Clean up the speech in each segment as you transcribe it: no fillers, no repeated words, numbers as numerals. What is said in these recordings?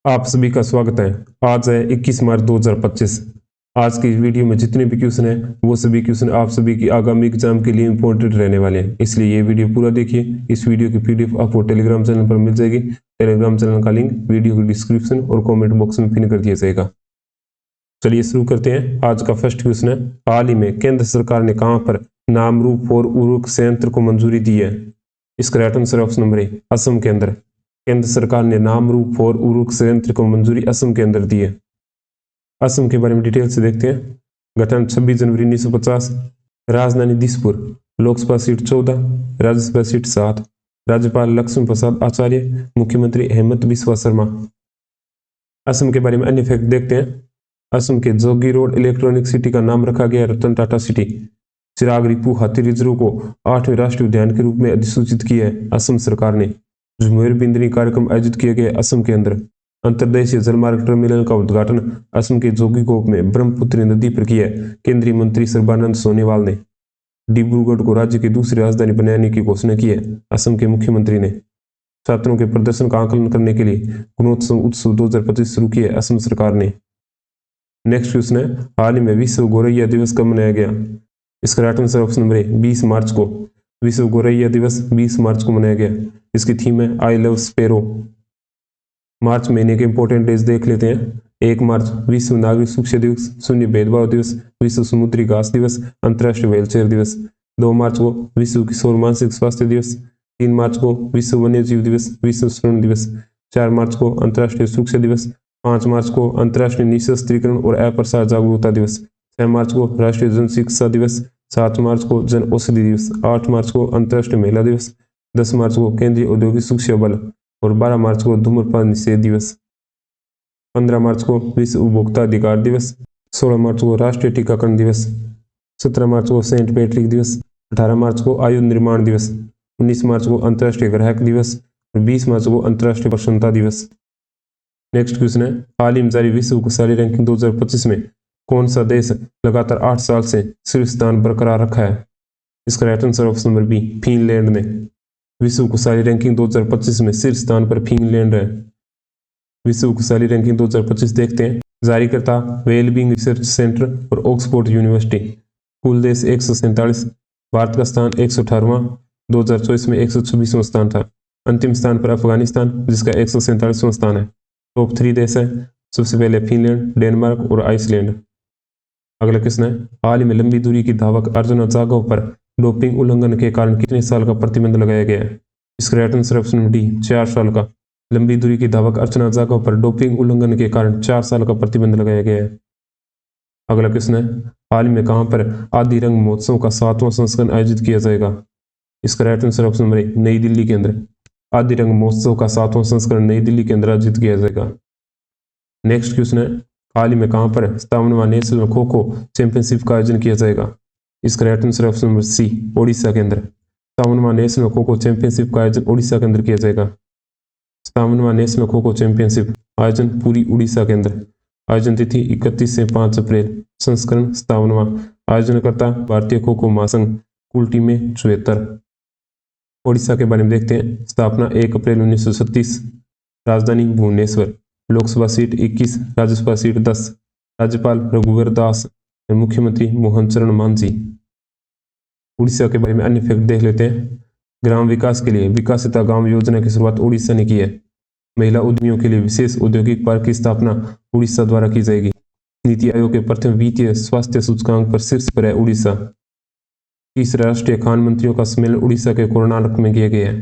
आप सभी का स्वागत है। आज है 21 मार्च 2025। आज की वीडियो में जितने भी क्वेश्चन हैं वो सभी क्वेश्चन आप सभी की आगामी एग्जाम के लिए इंपॉर्टेंट रहने वाले हैं, इसलिए ये वीडियो पूरा देखिए। इस वीडियो की पीडीएफ आपको टेलीग्राम चैनल पर मिल जाएगी। टेलीग्राम चैनल का लिंक वीडियो के डिस्क्रिप्शन और कॉमेंट बॉक्स में पिन कर दिया जाएगा। चलिए शुरू करते हैं। आज का फर्स्ट क्वेश्चन है, हाल ही में केंद्र सरकार ने कहां पर नामरूप और उर्वरक संयंत्र को मंजूरी दी है? इसका right answer option number A, Assam के अंदर। केंद्र सरकार ने नामरूप और उर्वरक संयंत्र को मंजूरी असम के अंदर दी है। असम के बारे में डिटेल से देखते हैं। गठन 26 जनवरी 1950। राजधानी दिसपुर। Lok Sabha seat 14, Rajya Sabha seat 7। राज्यपाल लक्ष्मण प्रसाद आचार्य, मुख्यमंत्री हेमंत बिस्वा शर्मा। असम के बारे में अन्य फैक्ट देखते हैं। असम के जोगी रोड इलेक्ट्रॉनिक सिटी का नाम रखा गया रतन टाटा सिटी। चिराग रिपु हाथी रिजर्व को 8वें राष्ट्रीय उद्यान के रूप में अधिसूचित किया है असम सरकार ने। झुमेर बिंदनी कार्यक्रम आयोजित किया गया असम के अंदर। अंतर्देशीय जलमार्ग टर्मिनल का उद्घाटन असम के जोगीघोप में ब्रह्मपुत्र नदी पर किया केंद्रीय मंत्री सर्बानंद सोनोवाल ने। डिब्रूगढ़ को राज्य की दूसरी राजधानी बनाने की घोषणा की है असम के मुख्यमंत्री ने। छात्रों के प्रदर्शन का आकलन करने के लिए गुणोत्सव उत्सव 2025 शुरू किया असम सरकार ने। नेक्स्ट क्वेश्चन है, हाल ही में विश्व गौरैया दिवस कब मनाया गया? इसका right answer option number A, 20 मार्च को। विश्व गौरैया दिवस 20 मार्च को मनाया गया। इसकी थीम है आई लव स्पेरो। मार्च महीने के इंपॉर्टेंट डेज देख लेते हैं। 1 मार्च विश्व नागरिक शिक्षा दिवस, शून्य भेदभाव दिवस, विश्व समुद्री घास दिवस, अंतर्राष्ट्रीय व्हीलचेयर दिवस। 2 मार्च को विश्व किशोर मानसिक स्वास्थ्य दिवस। 3 मार्च को विश्व वन्य जीव दिवस, विश्व स्वर्ण दिवस। 4 मार्च को अंतर्राष्ट्रीय शिक्षा दिवस। 5 मार्च को अंतर्राष्ट्रीय निशस्त्रीकरण और अप्रसार जागरूकता दिवस। 6 मार्च को राष्ट्रीय जन शिक्षा दिवस। 7 मार्च को जन औषधि दिवस। 8 मार्च को अंतर्राष्ट्रीय महिला दिवस। 10 मार्च को केंद्रीय औद्योगिक शिक्षा बल और 12 मार्च को धूम्रपान निषेध दिवस। 15 मार्च को विश्व उपभोक्ता अधिकार दिवस। 16 मार्च को राष्ट्रीय टीकाकरण दिवस। 17 मार्च को सेंट पैट्रिक दिवस। 18 मार्च को आयु निर्माण दिवस। 19 मार्च को अंतर्राष्ट्रीय ग्राहक दिवस और 20 मार्च को अंतर्राष्ट्रीय प्रसन्नता दिवस। नेक्स्ट क्वेश्चन है, हाल ही में जारी विश्व खुशहाली रैंकिंग 2025 में कौन सा देश लगातार 8 साल से शीर्ष स्थान बरकरार रखा है? इसका right answer option number B, Finland ने। विश्व खुशहाली रैंकिंग 2025 में शीर्ष स्थान पर फिनलैंड है। विश्व खुशहाली रैंकिंग 2025 देखते हैं। जारीकर्ता वेलबींग रिसर्च सेंटर और ऑक्सफोर्ड यूनिवर्सिटी। कुल देश 147। भारत का स्थान 118वां। 2024 में 126वां स्थान था। अंतिम स्थान पर अफगानिस्तान जिसका 147वां स्थान है। टॉप 3 देश है, सबसे पहले फिनलैंड, डेनमार्क और आइसलैंड। अगला क्वेश्चन है, हाल ही में लंबी दूरी की धावक अर्चना जागव पर डोपिंग उल्लंघन के कारण कितने साल का प्रतिबंध लगाया गया है? इसका राइट आंसर ऑप्शन डी, 4 साल का। लंबी दूरी की धावक अर्चना जागव पर डोपिंग उल्लंघन के कारण 4 साल का प्रतिबंध लगाया गया है। अगला क्वेश्चन है, हाल ही में कहां पर आदि रंग महोत्सव का 7वां संस्करण आयोजित किया जाएगा? इसका right answer option number A, नई दिल्ली के अंदर। आदि रंग महोत्सव का 7वां संस्करण नई दिल्ली के अंदर आयोजित किया जाएगा। नेक्स्ट क्वेश्चन है, हाल ही में कहां पर 57वां नेशनल खो खो चैंपियनशिप का आयोजन किया जाएगा? इसका right answer option number C, Odisha के अंदर। 57वां नेशनल खो खो चैंपियनशिप का आयोजन ओडिशा के अंदर किया जाएगा। 57वां नेशनल खो खो चैंपियनशिप आयोजन पूरी उड़ीसा के अंदर। आयोजन तिथि 31 से 5 अप्रैल। संस्करण 57वां। आयोजनकर्ता भारतीय खो खो महासंघ। कुल टीमें 74। ओडिशा के बारे में देखते हैं। स्थापना 1 अप्रैल 1936। राजधानी भुवनेश्वर। Lok Sabha seat 21, Rajya Sabha seat 10। राज्यपाल रघुवर दास, मुख्यमंत्री मोहन चरण मांझी। उड़ीसा के बारे में अन्य फैक्ट देख लेते हैं। ग्राम विकास के लिए विकासिता गांव योजना की शुरुआत उड़ीसा ने की है। महिला उद्यमियों के लिए विशेष औद्योगिक पार्क की स्थापना उड़ीसा द्वारा की जाएगी। नीति आयोग के प्रथम वित्तीय स्वास्थ्य सूचकांक पर शीर्ष पर है उड़ीसा। तीसरा राष्ट्रीय खान मंत्रियों का सम्मेलन उड़ीसा के कोणार्क में किया गया है।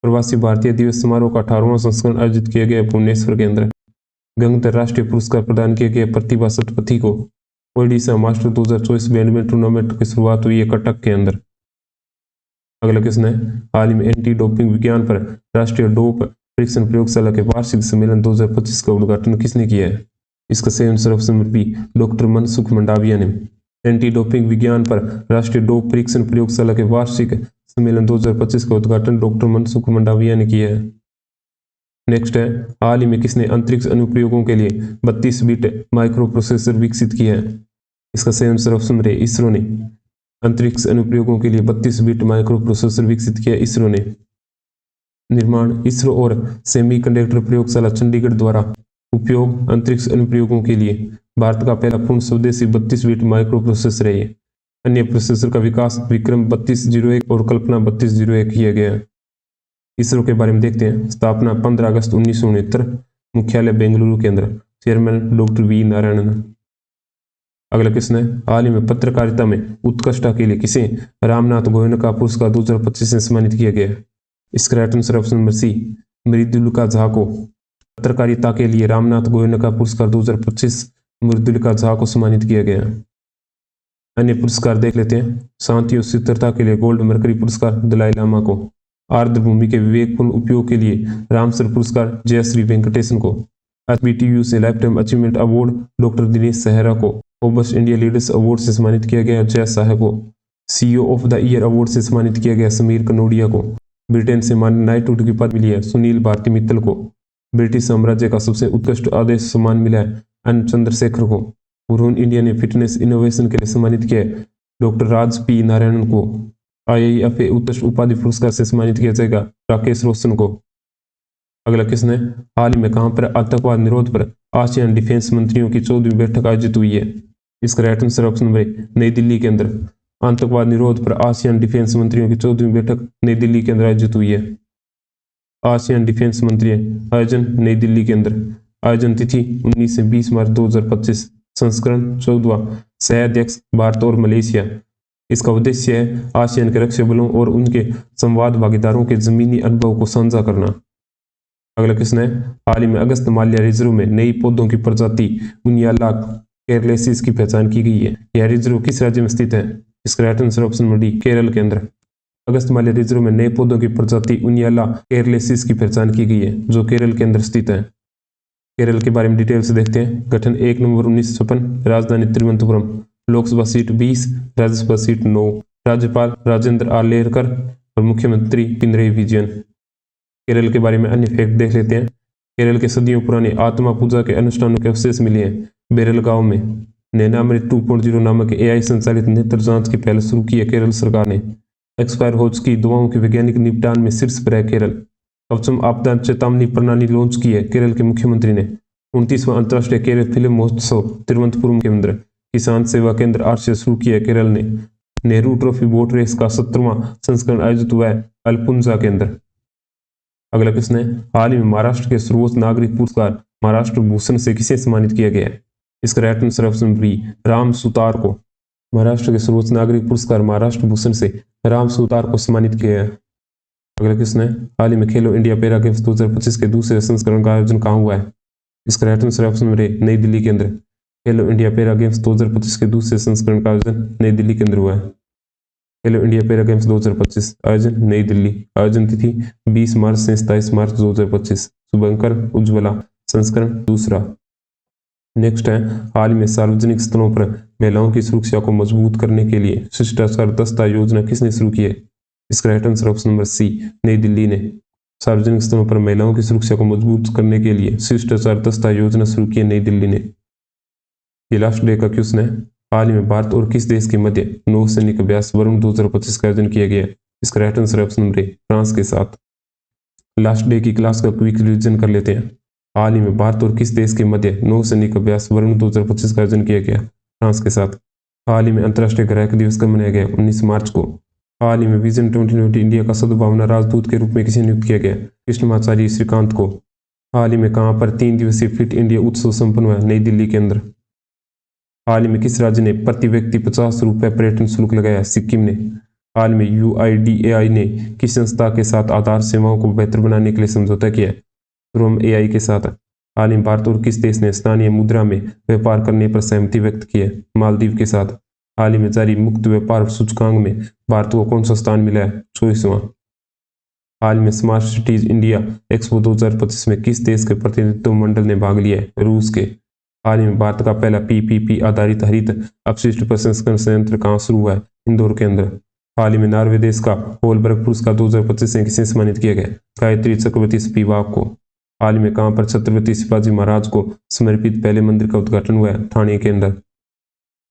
प्रवासी भारतीय दिवस समारोह का 18वां संस्करण आयोजित किया गया भुवनेश्वर के अंदर। गंगोत्तर राष्ट्रीय पुरस्कार प्रदान किए गए प्रतिभा सतपथी को। ओडिशा मास्टर 2024 बैडमिंटन टूर्नामेंट की शुरुआत हुई है कटक के अंदर। अगला क्वेश्चन है, हाल ही में एंटी डोपिंग विज्ञान पर राष्ट्रीय डोप परीक्षण प्रयोगशाला के वार्षिक सम्मेलन 2025 का उद्घाटन किसने किया है? इसका सही answer option number B, doctor Mansukh Mandaviya ने। एंटी डोपिंग विज्ञान पर राष्ट्रीय डोप परीक्षण प्रयोगशाला के वार्षिक सम्मेलन 2025 का उद्घाटन डॉक्टर मनसुख मंडाविया ने किया है। नेक्स्ट है, हाल ही में किसने अंतरिक्ष अनुप्रयोगों के लिए 32 बिट माइक्रो प्रोसेसर विकसित किया है? इसका सही answer option number A, ISRO ने। अंतरिक्ष अनुप्रयोगों के लिए 32 बिट माइक्रो प्रोसेसर विकसित किया इसरो ने। निर्माण इसरो और सेमीकंडक्टर प्रयोगशाला चंडीगढ़ द्वारा उपयोग अंतरिक्ष अनुप्रयोगों के लिए। भारत का पहला पूर्ण स्वदेशी 32 बिट माइक्रो प्रोसेसर है ये। अन्य प्रोसेसर का विकास विक्रम 3201 और कल्पना 3201 किया गया। इसरो के बारे में देखते हैं। स्थापना 15 अगस्त 1969, मुख्यालय बेंगलुरु के अंदर, चेयरमैन डॉक्टर वी नारायणन। अगला क्वेश्चन है, हाल ही में पत्रकारिता में उत्कृष्टता के लिए किसे रामनाथ गोयनका पुरस्कार 2025 में सम्मानित किया गया? इसका right answer option number C, Mridulika Jha को पत्रकारिता के लिए रामनाथ गोयनका पुरस्कार 2025 मृदुलिका झा को सम्मानित किया गया। अन्य पुरस्कार देख लेते हैं। शांति और स्थिरता के लिए गोल्ड मरकरी पुरस्कार दलाई लामा को। आर्द्रभूमि के विवेकपूर्ण उपयोग के लिए रामसर पुरस्कार जयश्री वेंकटेशन को। HBTU से life time achievement award doctor Dinesh सहरा को। फोर्ब्स इंडिया लीडर्स अवार्ड से सम्मानित किया गया जय शाह को। CEO of the year award से सम्मानित किया गया समीर कनोडिया को। ब्रिटेन से मान्य नाइटहुड की पदवी मिली है सुनील भारती मित्तल को। ब्रिटिश साम्राज्य का सबसे उत्कृष्ट आदेश सम्मान मिला है एन चंद्रशेखर को। हुरून इंडिया ने फिटनेस इनोवेशन के लिए सम्मानित किया डॉक्टर राज पी नारायणन को। IIFA उत्कृष्ट उपाधि पुरस्कार से सम्मानित किया जाएगा राकेश रोशन को। अगला क्वेश्चन है, हाल ही में कहां पर आतंकवाद निरोध पर आसियान डिफेंस मंत्रियों की 14वीं बैठक आयोजित हुई है? इसका right answer option number A, नई दिल्ली के अंदर। आतंकवाद निरोध पर आसियान डिफेंस मंत्रियों की 14वीं बैठक नई दिल्ली के अंदर आयोजित हुई है। आसियान डिफेंस मंत्री आयोजन नई दिल्ली के अंदर। आयोजन तिथि 19 से 20 मार्च 2025। संस्करण 14वां। सह अध्यक्ष भारत और मलेशिया। इसका उद्देश्य है आसियान के रक्षा बलों और उनके संवाद भागीदारों के जमीनी अनुभव को साझा करना। अगला क्वेश्चन है, हाल ही में अगस्त माल्या रिजर्व में नई पौधों की प्रजाति उनियाला केरलेसिस की पहचान की गई है। यह रिजर्व किस राज्य में स्थित है? इसका right answer option number D, Kerala के अंदर। अगस्त माल्या रिजर्व में नए पौधों की प्रजाति उनियाला केरलेसिस की पहचान की गई है जो केरल के अंदर स्थित है। केरल के बारे में डिटेल से देखते हैं। गठन 1 नवंबर 1956। राजधानी तिरुवनंतपुरम। Lok Sabha seat 20, Rajya Sabha seat 9। राज्यपाल राजेंद्र आर लेरकर और मुख्यमंत्री पिनरई विजयन। केरल के बारे में अन्य फैक्ट देख लेते हैं। केरल के सदियों पुराने आत्मा पूजा के अनुष्ठानों के अवशेष मिले हैं बेरल गांव में। नैनामृत 2.0 नामक AI संचालित नेत्र जांच की पहल शुरू की है केरल सरकार ने। एक्सपायर हो चुकी दवाओं के वैज्ञानिक निपटान में शीर्ष पर है केरल। कवचम आपदा चेतावनी प्रणाली लॉन्च की है केरल के मुख्यमंत्री ने। 29वां अंतर्राष्ट्रीय केरल फिल्म महोत्सव तिरुवनंतपुरम के अंदर। किसान सेवा केंद्र 8 से शुरू किया केरल ने। नेहरू ट्रॉफी बोट रेस का 17वां संस्करण आयोजित हुआ है अलपुंजा के अंदर। अगला क्वेश्चन है, हाल ही में महाराष्ट्र के सर्वोच्च नागरिक पुरस्कार महाराष्ट्र भूषण से किसे सम्मानित किया गया है? इसका right answer option B, Ram Sutar को। महाराष्ट्र के सर्वोच्च नागरिक पुरस्कार महाराष्ट्र भूषण से राम सुतार को सम्मानित किया गया है। अगला क्वेश्चन है, हाल ही में खेलो इंडिया पैरा गेम्स 2025 के दूसरे संस्करण का आयोजन कहाँ हुआ है? इसका right answer option number A, नई दिल्ली के अंदर। खेलो इंडिया पैरा गेम्स 2025 के दूसरे संस्करण का आयोजन नई दिल्ली के अंदर हुआ है। खेलो इंडिया पैरा गेम्स 2025 आयोजन नई दिल्ली। आयोजन तिथि 20 मार्च से 27 मार्च 2025। शुभंकर उज्ज्वला संस्करण दूसरा। नेक्स्ट है, हाल ही में सार्वजनिक स्थलों पर महिलाओं की सुरक्षा को मजबूत करने के लिए शिष्टाचार दस्ता योजना किसने शुरू की है? इसका right answer option number C, New Delhi ने। सार्वजनिक स्थलों पर महिलाओं की सुरक्षा को मजबूत करने के लिए शिष्टाचार दस्ता योजना शुरू की है नई दिल्ली ने। ये लास्ट डे का क्वेश्चन है, हाल ही में भारत और किस देश के मध्य नौसैनिक अभ्यास वरुण 2025 का आयोजन किया गया है? इसका right answer option number A, France के साथ। लास्ट डे की क्लास का क्विक रिवीजन कर लेते हैं। हाल ही में भारत और किस देश के मध्य नौसैनिक अभ्यास वरुण 2025 का आयोजन किया गया? फ्रांस के साथ। हाल ही में अंतर्राष्ट्रीय ग्राहक दिवस कब मनाया गया? 19 मार्च को। हाल ही में विजन 2020 इंडिया का सद्भावना राजदूत के रूप में किसे नियुक्त किया गया? कृष्णमाचार्य श्रीकांत को। हाल ही में कहां पर 3 दिवसीय फिट इंडिया उत्सव संपन्न हुआ? नई दिल्ली के अंदर। हाल ही में किस राज्य ने प्रति व्यक्ति 50 रुपये पर्यटन शुल्क लगाया? सिक्किम ने। हाल में UIDAI ने किस संस्था के साथ आधार सेवाओं को बेहतर बनाने के लिए समझौता किया? रोम AI के साथ। हाल ही में भारत और किस देश ने स्थानीय मुद्रा में व्यापार करने पर सहमति व्यक्त की है? मालदीव के साथ। हाल ही में जारी मुक्त व्यापार सूचकांक में भारत को कौन सा स्थान मिला है? 24वां। हाल में स्मार्ट सिटीज इंडिया एक्सपो 2025 में किस देश के प्रतिनिधित्व मंडल ने भाग लिया है? रूस के। हाल ही में भारत का पहला PPP आधारित हरित अपशिष्ट प्रसंस्करण संयंत्र कहाँ शुरू हुआ है? इंदौर के अंदर। हाल ही में नॉर्वे देश का होलबर्ग पुरस्कार 2025 में किसे सम्मानित किया गया? गायत्री चक्रवर्ती स्पिवाक को। हाल ही में कहां पर छत्रपति शिवाजी महाराज को समर्पित पहले मंदिर का उद्घाटन हुआ है? ठाणे के अंदर।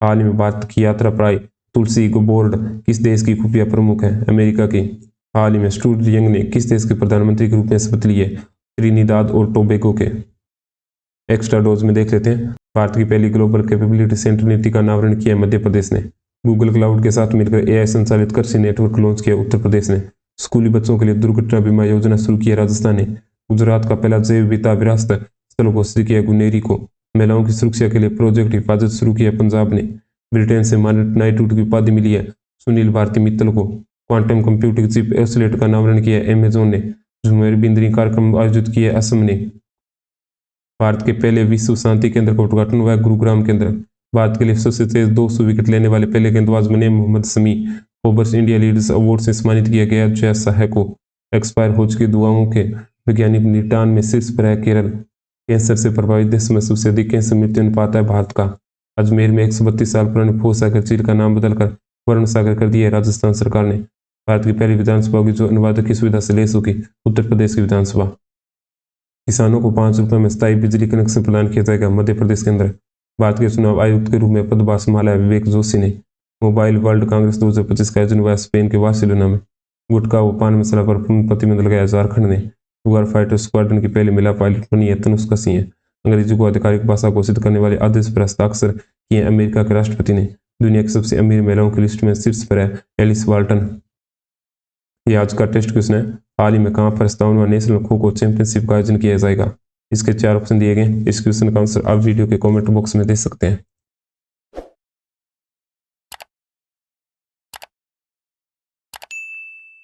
हाल ही में भारत की यात्रा प्राय तुलसी गबोर्ड किस देश की खुफिया प्रमुख है? अमेरिका की। हाल ही में स्टुअर्ट यंग ने किस देश के प्रधानमंत्री के रूप में शपथ ली है? त्रिनिदाद और टोबैगो के। एक्स्ट्रा डोज में देख लेते हैं। भारत की पहली ग्लोबल कैपेबिलिटी सेंटर नीति का अनावरण किया मध्य प्रदेश ने। गूगल क्लाउड के साथ मिलकर AI संचालित कृषि नेटवर्क लॉन्च किया उत्तर प्रदेश ने। स्कूली बच्चों के लिए दुर्घटना बीमा योजना शुरू की है राजस्थान ने। गुजरात का पहला जैव विविधता विरासत स्थल घोषित किया गुनेरी को। महिलाओं की सुरक्षा के लिए प्रोजेक्ट हिफाजत शुरू किया पंजाब ने। ब्रिटेन से नाइटहुड की उपाधि मिली है सुनील भारती मित्तल को। क्वांटम कंप्यूटिंग चिप ऑसिलेटर का अनावरण किया अमेजोन ने। झुमेर बिंदरी कार्यक्रम आयोजित किए असम ने। भारत के पहले विश्व शांति केंद्र का उद्घाटन हुआ गुरुग्राम केंद्र। भारत के लिए सबसे तेज 200 विकेट लेने वाले पहले गेंदबाज बने Mohammed Shami. Forbes India leaders award से सम्मानित किया गया जय शाह को। एक्सपायर हो चुकी दवाओं के वैज्ञानिक निपटान में शीर्ष पर है केरल। कैंसर से प्रभावित देशों में सबसे अधिक कैंसर मृत्यु अनुपात है भारत का। अजमेर में 132 साल पुराने फौज सागर झील का नाम बदलकर वरुण सागर कर दिया है राजस्थान सरकार ने। भारत की पहली विधानसभा होगी जो अनुवादक की सुविधा से लेस होगी उत्तर प्रदेश की विधानसभा। किसानों को 5 रुपये में स्थायी बिजली कनेक्शन प्रदान किया जाएगा मध्य प्रदेश के अंदर। भारत के चुनाव आयुक्त के रूप में पदभार संभाला है विवेक जोशी ने। मोबाइल वर्ल्ड कांग्रेस 2025 का आयोजन हुआ स्पेन के बार्सिलोना में। गुटखा व पान मसाला पर पूर्ण प्रतिबंध लगाया झारखंड ने। शुगर फाइटर स्क्वाड्रन की पहली महिला पायलट बनी है तनुष्का सिंह। अंग्रेजी को आधिकारिक भाषा घोषित करने वाले आदेश पर हस्ताक्षर किए अमेरिका के राष्ट्रपति ने। दुनिया की सबसे अमीर महिलाओं की लिस्ट में शीर्ष पर है एलिस वाल्टन। ये आज का टेस्ट क्वेश्चन है। हाल ही में कहां पर 57वां नेशनल खो खो चैंपियनशिप का आयोजन किया जाएगा। इसके 4 ऑप्शन दिए गए। इस क्वेश्चन का आंसर आप वीडियो के कमेंट बॉक्स में दे सकते हैं।